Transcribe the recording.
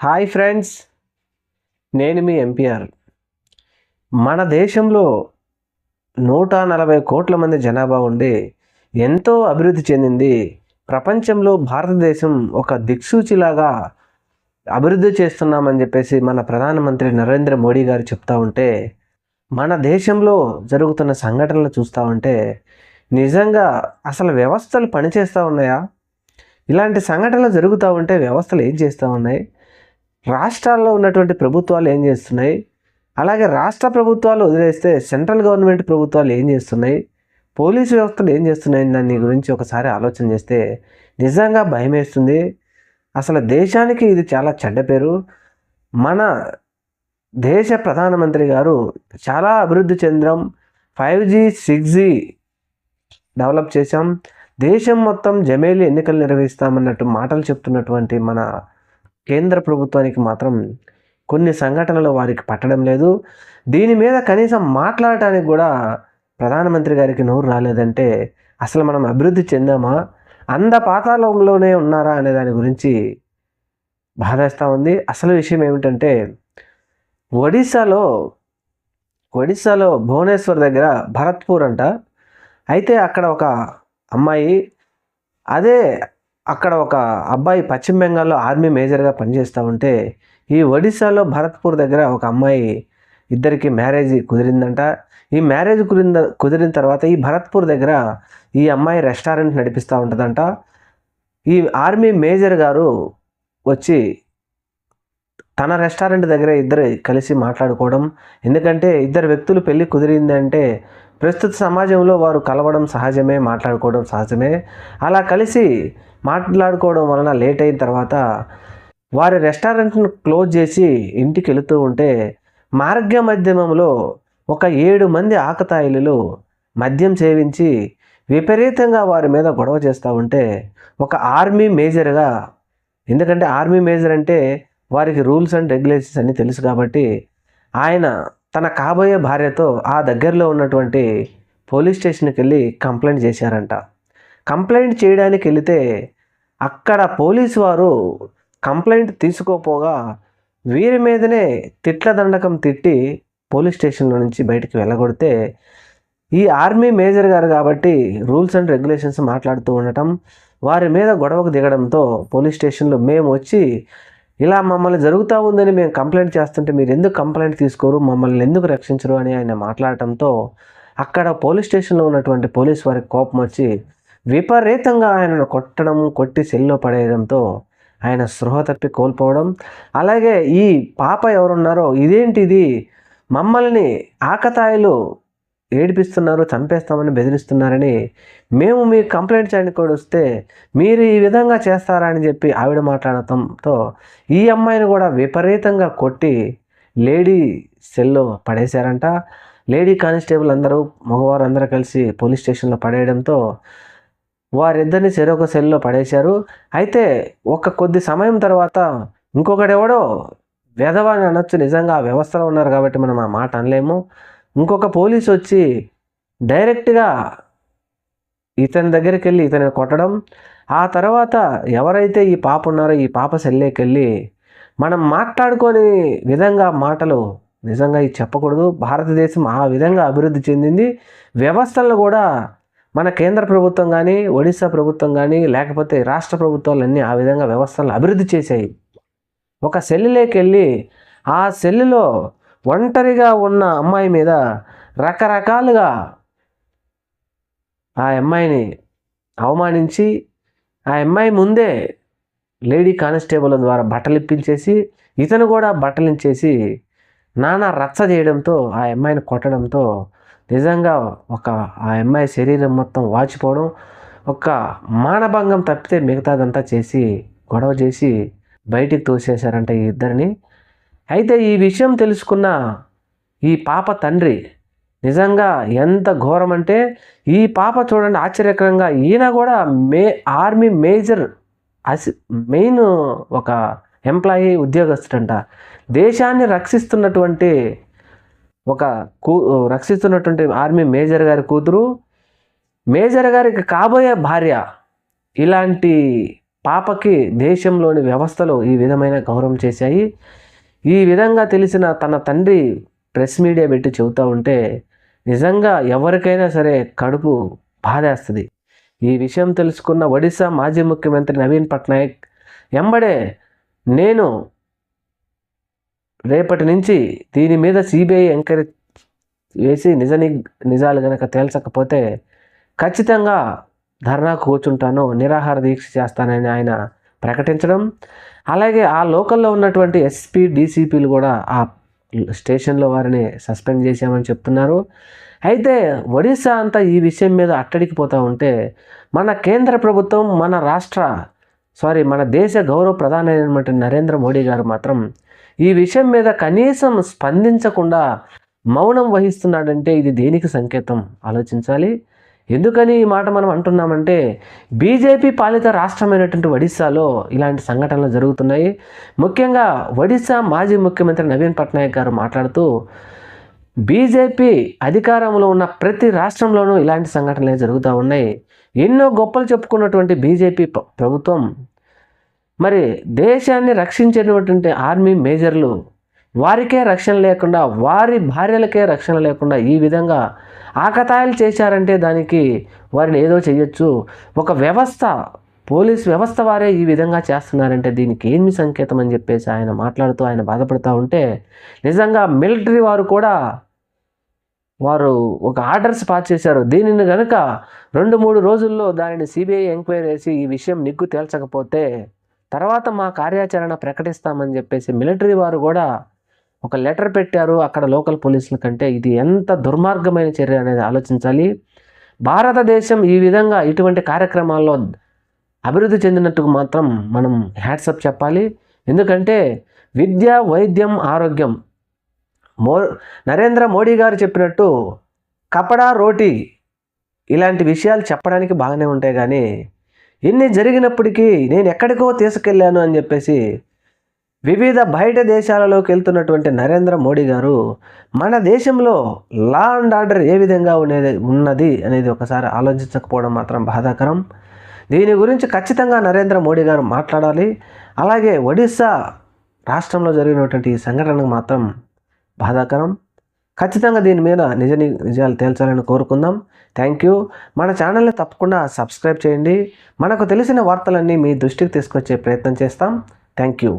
Hi friends, నేను మీ MPR. మన దేశంలో 140 కోట్ల మంది జనాభా ఉండి ఎంతో అభివృద్ధి చెందింది. ప్రపంచంలో భారతదేశం ఒక దిక్సూచిలాగా అభివృద్ధి చేస్తున్నామని చెప్పేసి మన ప్రధానమంత్రి నరేంద్ర మోడీ గారు చెప్తా ఉంటే, మన దేశంలో జరుగుతున్న సంఘటనలు చూస్తూ ఉంటే నిజంగా అసలు వ్యవస్థలు పనిచేస్తూ ఉన్నాయా? ఇలాంటి సంఘటనలు జరుగుతూ ఉంటే వ్యవస్థలు ఏం చేస్తూ ఉన్నాయి? రాష్ట్రాల్లో ఉన్నటువంటి ప్రభుత్వాలు ఏం చేస్తున్నాయి? అలాగే రాష్ట్ర ప్రభుత్వాలు వదిలేస్తే సెంట్రల్ గవర్నమెంట్ ప్రభుత్వాలు ఏం చేస్తున్నాయి? పోలీసు వ్యవస్థలు ఏం చేస్తున్నాయి? దాని గురించి ఒకసారి ఆలోచన చేస్తే నిజంగా భయం వేస్తుంది. అసలు దేశానికి ఇది చాలా చెడ్డ పేరు. మన దేశ ప్రధానమంత్రి గారు చాలా అభివృద్ధి చెందాం, 5G 6G డెవలప్ చేశాం, దేశం మొత్తం జమేలి ఎన్నికలు నిర్వహిస్తామన్నట్టు మాటలు చెప్తున్నటువంటి మన కేంద్ర ప్రభుత్వానికి మాత్రం కొన్ని సంఘటనలు వారికి పట్టడం లేదు. దీని మీద కనీసం మాట్లాడటానికి కూడా ప్రధానమంత్రి గారికి నోరు రాలేదంటే అసలు మనం అభివృద్ధి చెందామా, అంద పాతాళంలోనే ఉన్నారా అనే దాని గురించి బాధేస్తూ ఉంది. అసలు విషయం ఏమిటంటే ఒడిశాలో భువనేశ్వర్ దగ్గర భరత్పూర్ అంట. అయితే అక్కడ ఒక అమ్మాయి, అక్కడ ఒక అబ్బాయి పశ్చిమ బెంగాల్లో ఆర్మీ మేజర్గా పనిచేస్తూ ఉంటే ఈ ఒడిశాలో భరత్పూర్ దగ్గర ఒక అమ్మాయి, ఇద్దరికి మ్యారేజ్ కుదిరిందంట. ఈ మ్యారేజ్ కుదిరిన తర్వాత ఈ భరత్పూర్ దగ్గర ఈ అమ్మాయి రెస్టారెంట్ నడిపిస్తూ ఉంటుందంట. ఈ ఆర్మీ మేజర్ గారు వచ్చి తన రెస్టారెంట్ దగ్గర ఇద్దరు కలిసి మాట్లాడుకోవడం, ఎందుకంటే ఇద్దరు వ్యక్తులు పెళ్ళి కుదిరిందంటే ప్రస్తుత సమాజంలో వారు కలవడం సహజమే, మాట్లాడుకోవడం సహజమే. అలా కలిసి మాట్లాడుకోవడం వలన లేట్ అయిన తర్వాత వారి రెస్టారెంట్ను క్లోజ్ చేసి ఇంటికి వెళుతూ ఉంటే మార్గ మధ్యమంలో ఒక 7 మంది ఆకతాయిలు మద్యం సేవించి విపరీతంగా వారి మీద గొడవ చేస్తూ ఉంటే ఒక ఆర్మీ మేజర్గా, ఎందుకంటే ఆర్మీ మేజర్ అంటే వారికి రూల్స్ అండ్ రెగ్యులేషన్స్ అన్నీ తెలుసు కాబట్టి ఆయన తన కాబోయే భార్యతో ఆ దగ్గరలో ఉన్నటువంటి పోలీస్ స్టేషన్కి వెళ్ళి కంప్లైంట్ చేశారంట. కంప్లైంట్ చేయడానికి వెళితే అక్కడ పోలీసు వారు కంప్లైంట్ తీసుకోపోగా వీరి మీదనే తిట్ల దండకం తిట్టి పోలీస్ స్టేషన్లో నుంచి బయటికి వెళ్ళగొడితే ఈ ఆర్మీ మేజర్ గారు కాబట్టి రూల్స్ అండ్ రెగ్యులేషన్స్ మాట్లాడుతూ ఉండటం, వారి మీద గొడవకు దిగడంతో పోలీస్ స్టేషన్లో మేము వచ్చి ఇలా మమ్మల్ని జరుగుతూ ఉందని మేము కంప్లైంట్ చేస్తుంటే మీరు ఎందుకు కంప్లైంట్ తీసుకోరు, మమ్మల్ని ఎందుకు రక్షించరు అని ఆయన మాట్లాడటంతో అక్కడ పోలీస్ స్టేషన్లో ఉన్నటువంటి పోలీస్ వారికి కోపం వచ్చి విపరీతంగా ఆయనను కొట్టి సెల్లో పడేయడంతో ఆయన స్పృహ తప్పి కోల్పోవడం. అలాగే ఈ పాప ఎవరున్నారో ఇదేంటిది, మమ్మల్ని ఆకతాయిలు ఏడిపిస్తున్నారు, చంపేస్తామని బెదిరిస్తున్నారని మేము మీకు కంప్లైంట్ చేయడానికి కూడా వస్తే మీరు ఈ విధంగా చేస్తారా అని చెప్పి ఆవిడ మాట్లాడటంతో ఈ అమ్మాయిని కూడా విపరీతంగా కొట్టి లేడీ సెల్లో పడేశారంట. లేడీ కానిస్టేబుల్ అందరూ, మగవారు అందరూ కలిసి పోలీస్ స్టేషన్లో పడేయడంతో వారిద్దరిని చెరొక సెల్లో పడేశారు. అయితే కొద్ది సమయం తర్వాత ఇంకొకడెవడో వెధవాని అనొచ్చు, నిజంగా ఆ వ్యవస్థలో ఉన్నారు కాబట్టి మనం ఆ మాట అనలేము, ఇంకొక పోలీసు వచ్చి డైరెక్ట్గా ఇతని దగ్గరికి వెళ్ళి ఇతనిని కొట్టడం. ఆ తర్వాత ఎవరైతే ఈ పాప ఉన్నారో ఈ పాప సెల్లోకి వెళ్ళి మనం మాట్లాడుకొని విధంగా మాటలు నిజంగా ఇది చెప్పకూడదు. భారతదేశం ఆ విధంగా అభివృద్ధి చెందింది. వ్యవస్థలను కూడా మన కేంద్ర ప్రభుత్వం కానీ, ఒడిశా ప్రభుత్వం కానీ, లేకపోతే రాష్ట్ర ప్రభుత్వాలన్నీ ఆ విధంగా వ్యవస్థలను అభివృద్ధి చేశాయి. ఒక సెల్లులోకి వెళ్ళి ఆ సెల్లులో ఒంటరిగా ఉన్న అమ్మాయి మీద రకరకాలుగా ఆ అమ్మాయిని అవమానించి ఆ అమ్మాయి ముందే లేడీ కానిస్టేబుల్ ద్వారా బట్టలు ఇప్పించేసి ఇతను కూడా బట్టలు ఇచ్చేసి నానా రచ్చ చేయడంతో ఆ అమ్మాయిని కొట్టడంతో నిజంగా ఆ అమ్మాయి శరీరం మొత్తం వాచిపోవడం, ఒక మానభంగం తప్పితే మిగతాదంతా చేసి గొడవ చేసి బయటికి తోసేశారంట ఈ ఇద్దరిని. అయితే ఈ విషయం తెలుసుకున్న ఈ పాప తండ్రి నిజంగా ఎంత ఘోరం అంటే, ఈ పాప చూడండి ఆశ్చర్యకరంగా ఈయన కూడా ఆర్మీ మేజర్ మెయిన్ ఒక ఎంప్లాయీ ఉద్యోగస్తుడంట. దేశాన్ని రక్షిస్తున్నటువంటి ఆర్మీ మేజర్ గారి కూతురు, మేజర్ గారికి కాబోయే భార్య ఇలాంటి పాపకి దేశంలోని వ్యవస్థలు ఈ విధమైన గౌరవం చేశాయి. ఈ విధంగా తెలిసిన తన తండ్రి ప్రెస్ మీడియా పెట్టి చెబుతూ ఉంటే నిజంగా ఎవరికైనా సరే కడుపు బాధేస్తుంది. ఈ విషయం తెలుసుకున్న ఒడిశా మాజీ ముఖ్యమంత్రి నవీన్ పట్నాయక్ ఎంబడే నేను రేపటి నుంచి దీని మీద సిబిఐ ఎంక్వైరీ వేసి నిజాలు కనుక తేల్చకపోతే ఖచ్చితంగా ధర్నాకు కూర్చుంటాను, నిరాహార దీక్ష చేస్తానని ఆయన ప్రకటించడం, అలాగే ఆ లోకల్లో ఉన్నటువంటి ఎస్పీ డీసీపీలు కూడా ఆ స్టేషన్లో వారిని సస్పెండ్ చేశామని చెప్తున్నారు. అయితే ఒడిశా అంతా ఈ విషయం మీద అట్టడికిపోతూ ఉంటే మన కేంద్ర ప్రభుత్వం మన దేశ గౌరవ ప్రధానమైనటువంటి నరేంద్ర మోడీ గారు మాత్రం ఈ విషయం మీద కనీసం స్పందించకుండా మౌనం వహిస్తున్నాడంటే ఇది దేనికి సంకేతం ఆలోచించాలి. ఎందుకని ఈ మాట మనం అంటున్నామంటే బీజేపీ పాలిత రాష్ట్రమైనటువంటి ఒడిశాలో ఇలాంటి సంఘటనలు జరుగుతున్నాయి. ముఖ్యంగా ఒడిశా మాజీ ముఖ్యమంత్రి నవీన్ పట్నాయక్ గారు మాట్లాడుతూ బీజేపీ అధికారంలో ఉన్న ప్రతి రాష్ట్రంలోనూ ఇలాంటి సంఘటనలే జరుగుతూ ఉన్నాయి. ఎన్నో గొప్పలు చెప్పుకున్నటువంటి బీజేపీ ప్రభుత్వం మరి దేశాన్ని రక్షించేటువంటి ఆర్మీ మేజర్లు వారికే రక్షణ లేకుండా, వారి భార్యలకే రక్షణ లేకుండా ఈ విధంగా ఆకతాయిలు చేశారంటే దానికి వారిని ఏదో చేయొచ్చు. ఒక వ్యవస్థ, పోలీస్ వ్యవస్థ వారే ఈ విధంగా చేస్తున్నారంటే దీనికి ఏమి సంకేతం అని చెప్పేసి ఆయన మాట్లాడుతూ ఆయన బాధపడుతూ ఉంటే నిజంగా మిలిటరీ వారు కూడా ఒక ఆర్డర్స్ పాస్ చేశారు. దీనిని కనుక 2-3 రోజుల్లో దానిని సిబిఐ ఎంక్వైరీ చేసి ఈ విషయం నిగ్గు తేల్చకపోతే తర్వాత మా కార్యాచరణ ప్రకటిస్తామని చెప్పేసి మిలిటరీ వారు కూడా ఒక లెటర్ పెట్టారు అక్కడ లోకల్ పోలీసుల కంటే. ఇది ఎంత దుర్మార్గమైన చర్య అనేది ఆలోచించాలి. భారతదేశం ఈ విధంగా ఇటువంటి కార్యక్రమాల్లో అభివృద్ధి చెందినట్టుకు మాత్రం మనం హ్యాట్సప్ చెప్పాలి. ఎందుకంటే విద్య, వైద్యం, ఆరోగ్యం నరేంద్ర మోడీ గారు చెప్పినట్టు కపడా రోటీ ఇలాంటి విషయాలు చెప్పడానికి బాగానే ఉంటాయి, కానీ ఎన్ని జరిగినప్పటికీ నేను ఎక్కడికో తీసుకెళ్ళాను అని చెప్పేసి వివిధ బయట దేశాలలోకి వెళ్తున్నటువంటి నరేంద్ర మోడీ గారు మన దేశంలో లా అండ్ ఆర్డర్ ఏ విధంగా ఉన్నది అనేది ఒకసారి ఆలోచించకపోవడం మాత్రం బాధాకరం. దీని గురించి ఖచ్చితంగా నరేంద్ర మోడీ గారు మాట్లాడాలి. అలాగే ఒడిశా రాష్ట్రంలో జరిగినటువంటి ఈ సంఘటనకు మాత్రం బాధాకరం. ఖచ్చితంగా దీని మీద నిజాలు తేల్చాలని కోరుకుందాం. Thank you. మన ఛానల్ని తప్పకుండా సబ్స్క్రైబ్ చేయండి. మనకు తెలిసిన వార్తలన్నీ మీ దృష్టికి తీసుకొచ్చే ప్రయత్నం చేస్తాం. Thank you.